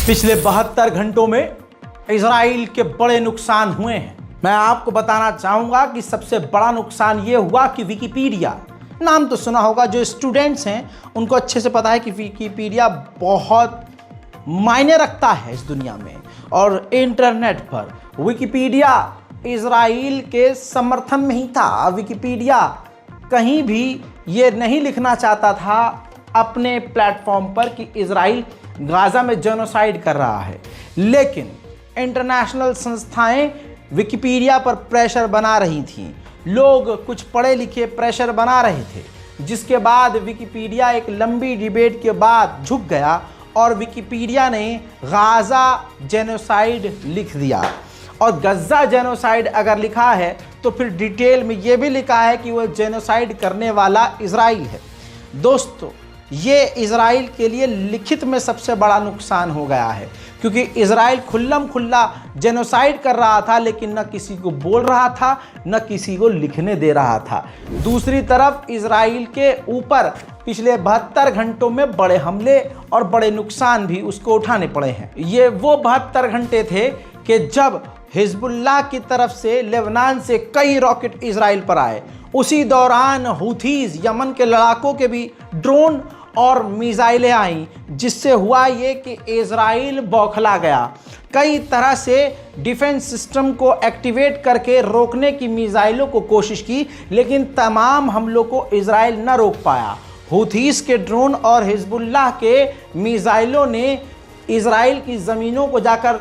पिछले 72 घंटों में इजराइल के बड़े नुकसान हुए हैं। मैं आपको बताना चाहूंगा कि सबसे बड़ा नुकसान यह हुआ कि विकिपीडिया, नाम तो सुना होगा, जो स्टूडेंट्स हैं उनको अच्छे से पता है कि विकिपीडिया बहुत मायने रखता है इस दुनिया में। और इंटरनेट पर विकिपीडिया इजराइल के समर्थन में ही था। विकिपीडिया कहीं भी ये नहीं लिखना चाहता था अपने प्लेटफॉर्म पर कि इजराइल गाजा में जेनोसाइड कर रहा है, लेकिन इंटरनेशनल संस्थाएं विकिपीडिया पर प्रेशर बना रही थीं। लोग कुछ पढ़े लिखे प्रेशर बना रहे थे, जिसके बाद विकिपीडिया एक लंबी डिबेट के बाद झुक गया और विकिपीडिया ने गाजा जेनोसाइड लिख दिया। और गज़ा जेनोसाइड अगर लिखा है तो फिर डिटेल में यह भी लिखा है कि वह जेनोसाइड करने वाला इजराइल है। दोस्तों, ये इजराइल के लिए लिखित में सबसे बड़ा नुकसान हो गया है, क्योंकि इजराइल खुल्लम खुल्ला जेनोसाइड कर रहा था, लेकिन न किसी को बोल रहा था, न किसी को लिखने दे रहा था। दूसरी तरफ इजराइल के ऊपर पिछले 72 घंटों में बड़े हमले और बड़े नुकसान भी उसको उठाने पड़े हैं। ये वो 72 घंटे थे कि जब हिजबुल्लाह की तरफ से लेबनान से कई रॉकेट इजराइल पर आए। उसी दौरान हुथीज यमन के लड़ाकों के भी ड्रोन और मिसाइलें आईं, जिससे हुआ ये कि इजराइल बौखला गया। कई तरह से डिफेंस सिस्टम को एक्टिवेट करके रोकने की मिसाइलों को कोशिश की, लेकिन तमाम हमलों को इजराइल न रोक पाया। हुथीस के ड्रोन और हिजबुल्लाह के मिसाइलों ने इजराइल की ज़मीनों को जाकर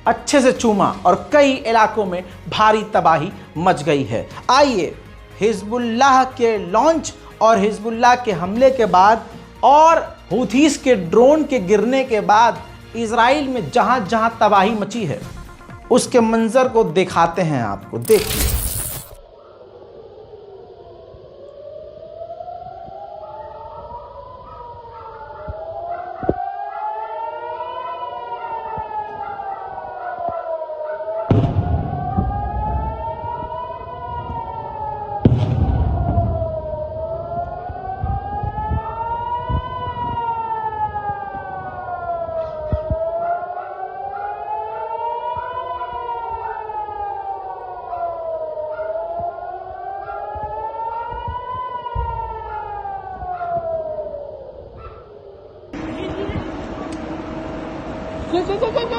अच्छे से चूमा और कई इलाकों में भारी तबाही मच गई है। आइए हिजबुल्लाह के लॉन्च और हिजबुल्लाह के हमले के बाद और हुथीस के ड्रोन के गिरने के बाद इजराइल में जहां जहां तबाही मची है उसके मंजर को दिखाते हैं आपको। देखिए,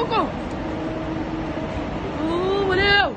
Go! Valeu!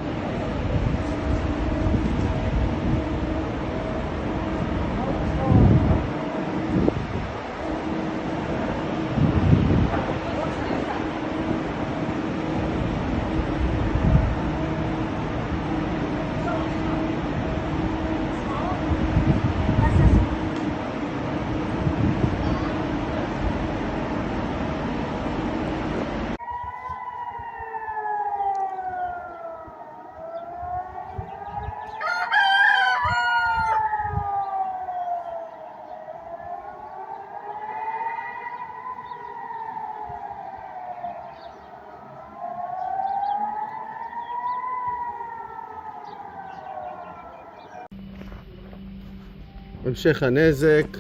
המשך הנזק.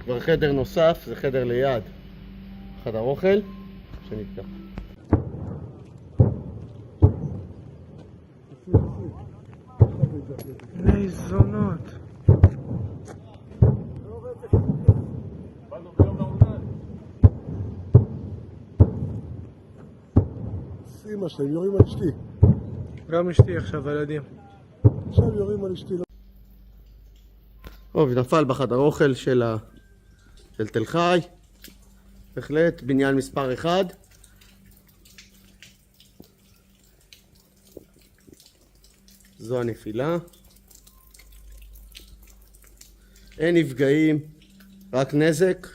כבר חדר נוסף, זה חדר ליד, חדר אוכל שנפתח. בני זונות. אמא שלהם יורים על אשתי. גם אשתי עכשיו, הילדים. עכשיו יורים על אשתי. טוב, נפל בחדר אוכל של תל חי. בהחלט בניין מספר 1. זו הנפילה. אין נפגעים, רק נזק.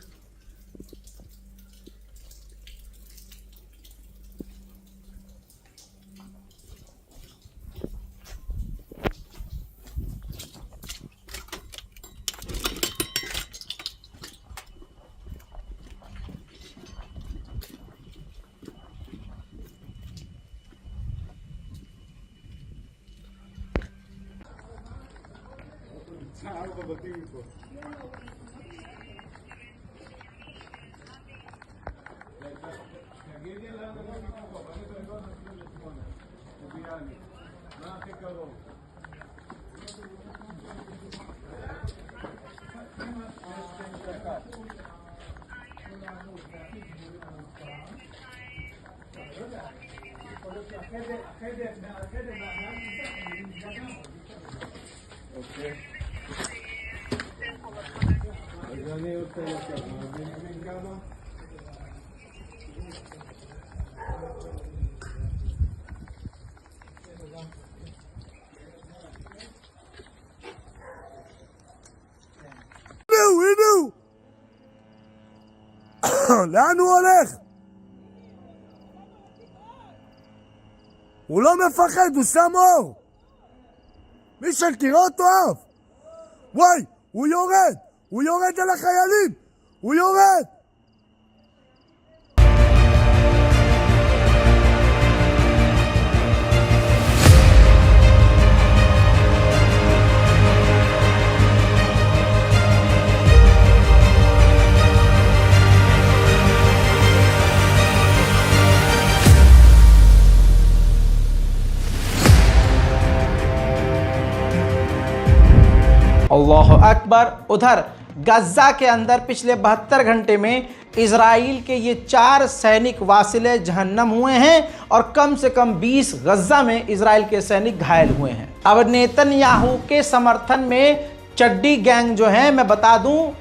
אז אני רוצה לקחת, מבין כמה? הנה הוא! לאן הוא הולך? הוא לא מפחד, הוא שם אור. מישל, תראה אותו אף. וואי, הוא יורד. הוא יורד על החיילים. הוא יורד. अल्लाह अकबर। उधर गज्जा के अंदर पिछले 72 घंटे में इजराइल के ये 4 सैनिक वासिले जहन्नम हुए हैं और कम से कम 20 गज्जा में इजराइल के सैनिक घायल हुए हैं। अब नेतन्याहू के समर्थन में चड्डी गैंग जो है, मैं बता दूं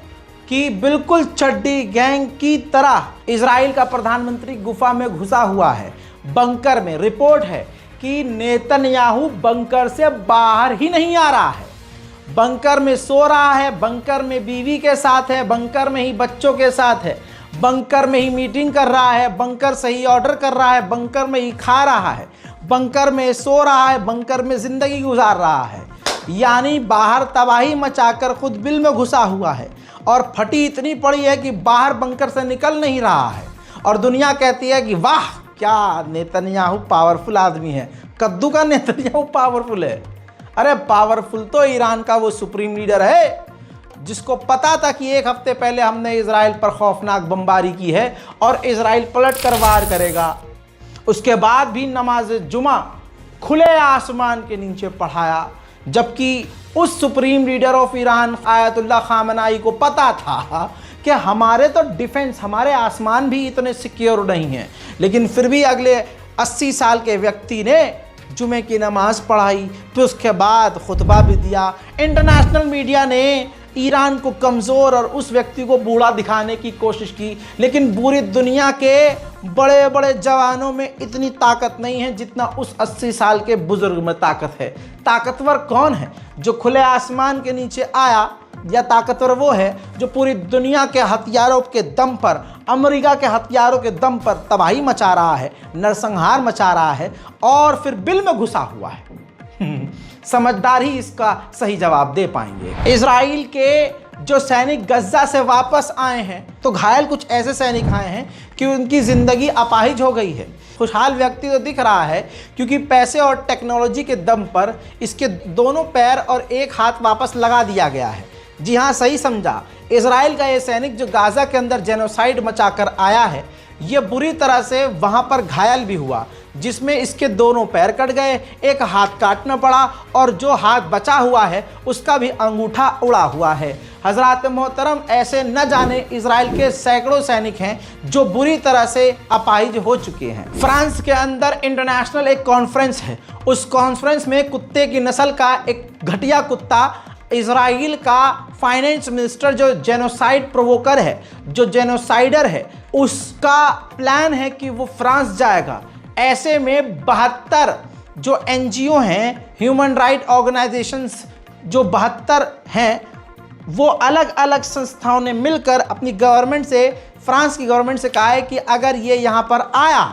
कि बिल्कुल चड्डी गैंग की तरह इजराइल का प्रधानमंत्री गुफा में घुसा हुआ है, बंकर में। रिपोर्ट है कि नेतन्याहू बंकर से बाहर ही नहीं आ रहा है, बंकर में सो रहा है, बंकर में बीवी के साथ है, बंकर में ही बच्चों के साथ है, बंकर में ही मीटिंग कर रहा है, बंकर से ही ऑर्डर कर रहा है, बंकर में ही खा रहा है, बंकर में सो रहा है, बंकर में जिंदगी गुजार रहा है। यानी बाहर तबाही मचाकर खुद बिल में घुसा हुआ है और फटी इतनी पड़ी है कि बाहर बंकर से निकल नहीं रहा है। और दुनिया कहती है कि वाह क्या नेतन्याहू पावरफुल आदमी है। कद्दू का नेतन्याहू पावरफुल है? अरे पावरफुल तो ईरान का वो सुप्रीम लीडर है जिसको पता था कि 1 हफ्ते पहले हमने इजराइल पर खौफनाक बमबारी की है और इजराइल पलट कर वार करेगा। उसके बाद भी नमाज जुमा खुले आसमान के नीचे पढ़ाया, जबकि उस supreme leader of Iran Ayatollah खामनाई को पता था कि हमारे तो डिफेंस, हमारे आसमान भी इतने सिक्योर नहीं हैं। लेकिन फिर भी अगले 80 साल के व्यक्ति ने जुमे की नमाज पढ़ाई, फिर उसके बाद खुतबा भी दिया। इंटरनेशनल मीडिया ने ईरान को कमज़ोर और उस व्यक्ति को बूढ़ा दिखाने की कोशिश की, लेकिन पूरी दुनिया के बड़े बड़े जवानों में इतनी ताकत नहीं है जितना उस 80 साल के बुजुर्ग में ताकत है। ताकतवर कौन है? जो खुले आसमान के नीचे आया, या ताकतवर वो है जो पूरी दुनिया के हथियारों के दम पर, अमेरिका के हथियारों के दम पर तबाही मचा रहा है, नरसंहार मचा रहा है और फिर बिल में घुसा हुआ है। समझदार ही इसका सही जवाब दे पाएंगे। इजराइल के जो सैनिक गज्जा से वापस आए हैं तो घायल कुछ ऐसे सैनिक आए हैं कि उनकी ज़िंदगी अपाहिज हो गई है। खुशहाल व्यक्ति तो दिख रहा है क्योंकि पैसे और टेक्नोलॉजी के दम पर इसके दोनों पैर और एक हाथ वापस लगा दिया गया है। जी हाँ, सही समझा। इजराइल का ये सैनिक जो गाज़ा के अंदर जेनोसाइड मचाकर आया है, ये बुरी तरह से वहाँ पर घायल भी हुआ, जिसमें इसके दोनों पैर कट गए, एक हाथ काटना पड़ा और जो हाथ बचा हुआ है उसका भी अंगूठा उड़ा हुआ है। हजरात मोहतरम, ऐसे न जाने इजराइल के सैकड़ों सैनिक हैं जो बुरी तरह से अपाहिज हो चुके हैं। फ्रांस के अंदर इंटरनेशनल एक कॉन्फ्रेंस है, उस कॉन्फ्रेंस में कुत्ते की नस्ल का एक घटिया कुत्ता इजराइल का फाइनेंस मिनिस्टर जो जेनोसाइड प्रोवोकर है, जो जेनोसाइडर है, उसका प्लान है कि वो फ्रांस जाएगा। ऐसे में 72 जो एनजीओ हैं, ह्यूमन राइट ऑर्गेनाइजेशंस जो 72 हैं, वो अलग अलग संस्थाओं ने मिलकर अपनी गवर्नमेंट से, फ्रांस की गवर्नमेंट से कहा है कि अगर ये यहाँ पर आया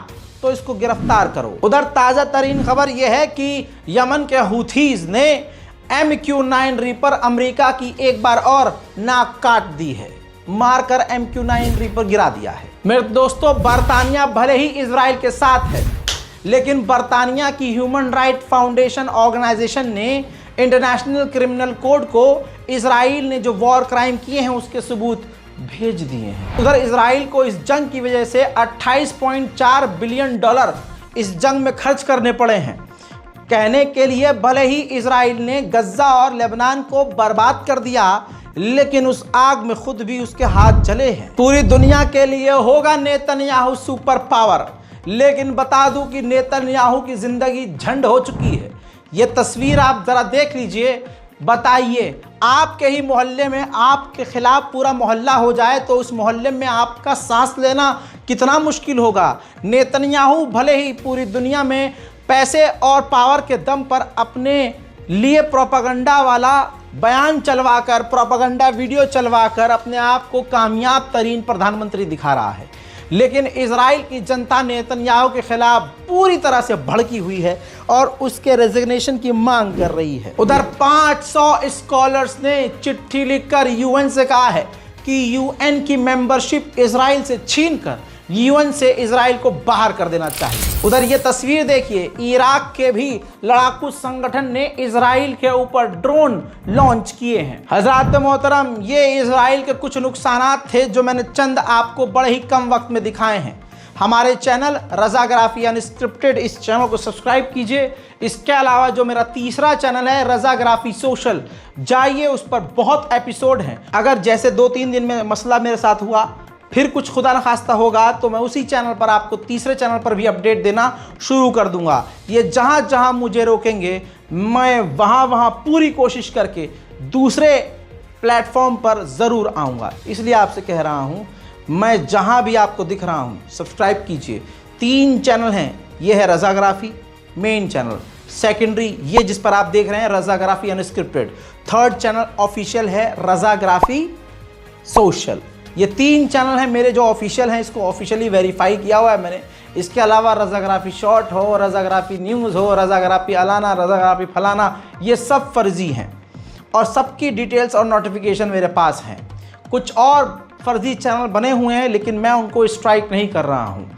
तो इसको गिरफ्तार करो। उधर ताज़ा तरीन खबर यह है कि यमन के हूथीज ने MQ-9 रीपर अमेरिका की एक बार और नाक काट दी है, मारकर MQ-9 रीपर गिरा दिया है। मेरे दोस्तों, बरतानिया भले ही इजराइल के साथ है, लेकिन बरतानिया की ह्यूमन राइट फाउंडेशन ऑर्गेनाइजेशन ने इंटरनेशनल क्रिमिनल कोड को इजराइल ने जो वॉर क्राइम किए हैं उसके सबूत भेज दिए हैं। उधर इजराइल को इस जंग की वजह से 28.4 बिलियन डॉलर इस जंग में खर्च करने पड़े हैं। कहने के लिए भले ही इजराइल ने गज्जा और लेबनान को बर्बाद कर दिया, लेकिन उस आग में खुद भी उसके हाथ जले हैं। पूरी दुनिया के लिए होगा नेतन्याहू सुपर पावर, लेकिन बता दूं कि नेतन्याहू की जिंदगी झंड हो चुकी है। ये तस्वीर आप जरा देख लीजिए। बताइए, आपके ही मोहल्ले में आपके खिलाफ पूरा मोहल्ला हो जाए तो उस मोहल्ले में आपका सांस लेना कितना मुश्किल होगा। नेतन्याहू भले ही पूरी दुनिया में पैसे और पावर के दम पर अपने लिए प्रोपेगेंडा वाला बयान चलवाकर, प्रोपेगेंडा वीडियो चलवाकर अपने आप को कामयाब तरीन प्रधानमंत्री दिखा रहा है, लेकिन इजराइल की जनता नेतन्याहू के खिलाफ पूरी तरह से भड़की हुई है और उसके रेजिग्नेशन की मांग कर रही है। उधर 500 स्कॉलर्स ने चिट्ठी लिखकर यूएन से कहा है कि यूएन की मेंबरशिप इजराइल से छीनकर यूएन से इजराइल को बाहर कर देना चाहिए। उधर ये तस्वीर देखिए, इराक के भी लड़ाकू संगठन ने इजराइल के ऊपर ड्रोन लॉन्च किए हैं। हजरात मोहतरम, ये इजराइल के कुछ नुकसानात थे जो मैंने चंद आपको बड़े ही कम वक्त में दिखाए हैं। हमारे चैनल रज़ाग्राफी अनस्क्रिप्टेड, इस चैनल को सब्सक्राइब कीजिए। इसके अलावा जो मेरा तीसरा चैनल है रज़ाग्राफी सोशल, जाइए, उस पर बहुत एपिसोड हैं। अगर जैसे 2-3 दिन में मसला मेरे साथ हुआ, फिर कुछ खुदा न खास्ता होगा, तो मैं उसी चैनल पर आपको तीसरे चैनल पर भी अपडेट देना शुरू कर दूंगा। ये जहाँ जहाँ मुझे रोकेंगे मैं वहाँ पूरी कोशिश करके दूसरे प्लेटफॉर्म पर ज़रूर आऊँगा। इसलिए आपसे कह रहा हूँ, मैं जहाँ भी आपको दिख रहा हूँ सब्सक्राइब कीजिए। 3 चैनल हैं, ये है रज़ाग्राफी मेन चैनल, सेकेंडरी ये जिस पर आप देख रहे हैं रज़ाग्राफी अनस्क्रिप्टेड, थर्ड चैनल ऑफिशियल है रज़ाग्राफी सोशल। ये 3 चैनल हैं मेरे जो ऑफिशियल हैं, इसको ऑफिशियली वेरीफाई किया हुआ है मैंने। इसके अलावा रज़ाग्राफी शॉर्ट हो, रज़ाग्राफी न्यूज़ हो, रज़ाग्राफी अलाना, रज़ाग्राफी फलाना, ये सब फर्जी हैं और सबकी डिटेल्स और नोटिफिकेशन मेरे पास हैं। कुछ और फर्जी चैनल बने हुए हैं, लेकिन मैं उनको स्ट्राइक नहीं कर रहा हूँ।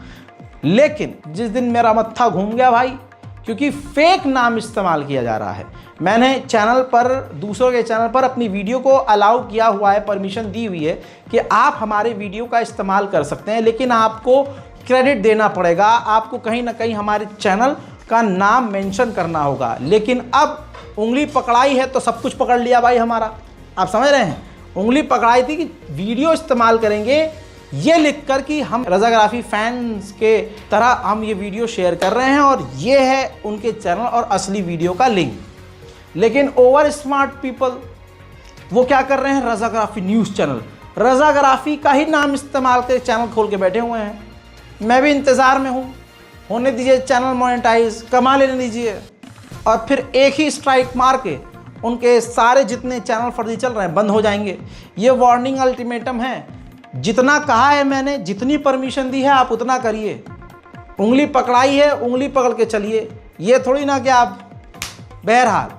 लेकिन जिस दिन मेरा मत्था घूम गया भाई, क्योंकि फेक नाम इस्तेमाल किया जा रहा है, मैंने चैनल पर, दूसरों के चैनल पर अपनी वीडियो को अलाउ किया हुआ है, परमिशन दी हुई है कि आप हमारे वीडियो का इस्तेमाल कर सकते हैं, लेकिन आपको क्रेडिट देना पड़ेगा, आपको कहीं ना कहीं हमारे चैनल का नाम मेंशन करना होगा। लेकिन अब उंगली पकड़ाई है तो सब कुछ पकड़ लिया भाई हमारा। आप समझ रहे हैं, उंगली पकड़ाई थी कि वीडियो इस्तेमाल करेंगे ये लिखकर कि हम रज़ाग्राफी फैंस के तरह हम ये वीडियो शेयर कर रहे हैं और ये है उनके चैनल और असली वीडियो का लिंक। लेकिन ओवर स्मार्ट पीपल वो क्या कर रहे हैं, रज़ाग्राफी न्यूज़ चैनल, रज़ाग्राफी का ही नाम इस्तेमाल कर चैनल खोल के बैठे हुए हैं। मैं भी इंतज़ार में हूँ, होने दीजिए चैनल मोनेटाइज, कमा लेने दीजिए, और फिर एक ही स्ट्राइक मार के उनके सारे जितने चैनल फर्जी चल रहे हैं बंद हो जाएंगे। ये वार्निंग अल्टीमेटम है, जितना कहा है मैंने, जितनी परमिशन दी है आप उतना करिए। उंगली पकड़ाई है, उंगली पकड़ के चलिए, ये थोड़ी ना कि आप। बहरहाल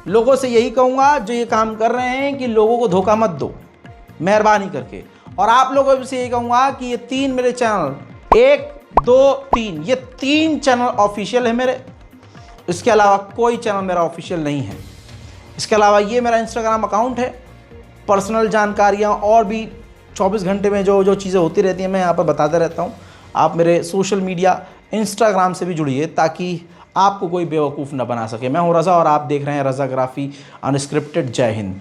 लोगों से यही कहूँगा जो ये काम कर रहे हैं कि लोगों को धोखा मत दो मेहरबानी करके। और आप लोगों से यही कहूँगा कि ये 3 मेरे चैनल, 1, 2, 3, ये 3 चैनल ऑफिशियल है मेरे। इसके अलावा कोई चैनल मेरा ऑफिशियल नहीं है। इसके अलावा ये मेरा इंस्टाग्राम अकाउंट है, पर्सनल जानकारियाँ और भी 24 घंटे में जो चीज़ें होती रहती हैं मैं यहाँ पर बताता रहता हूँ। आप मेरे सोशल मीडिया इंस्टाग्राम से भी जुड़िए ताकि आपको कोई बेवकूफ़ न बना सके। मैं हूँ रज़ा और आप देख रहे हैं रज़ाग्राफी अनस्क्रिप्टेड। जय हिंद।